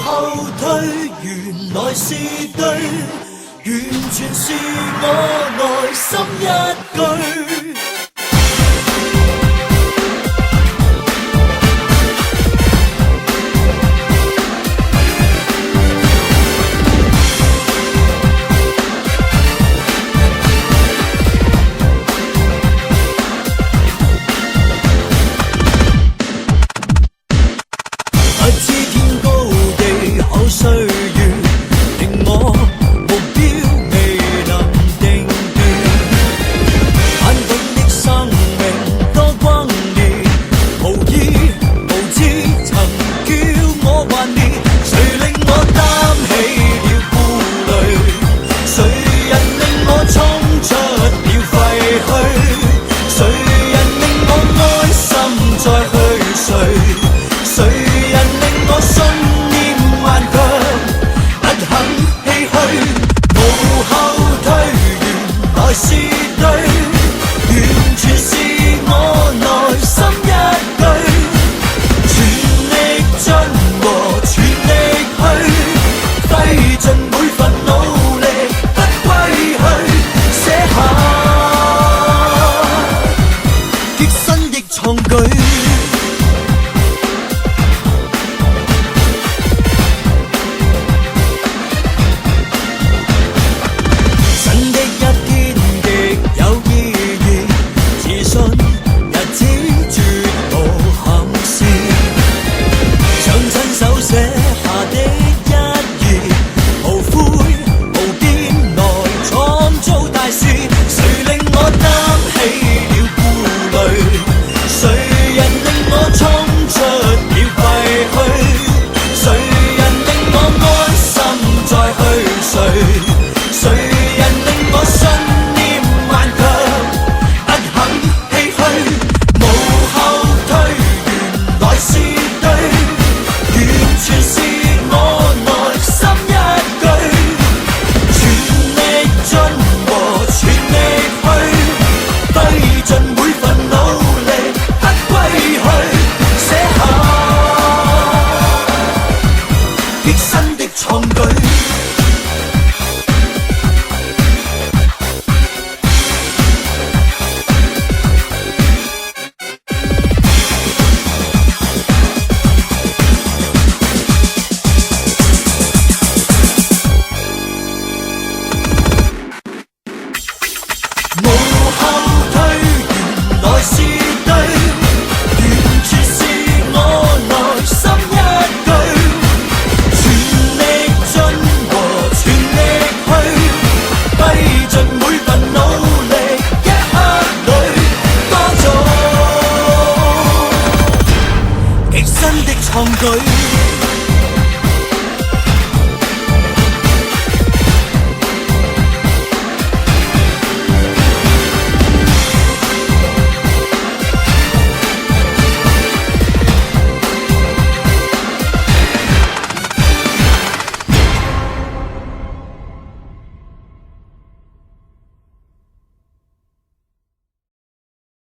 後退，原來是對，完全是我內心一句。歲月令我目標未能定斷，艱困的生命多轟烈，無意無知曾叫我幻滅，誰令我擔起了顧慮？誰人令我衝出了廢墟？誰人令我哀心再去睡？誰人令我信頑強不肯唏噓，無後退，原來是對，完全是我內心一句，全力進和全力去，費盡每份努力不歸去，寫下極新的創舉。誰人令我信念頑強不肯唏噓，無後退，原來是對，完全是我內心一句，全力進和全力去，費盡每份努力不歸去，寫下極新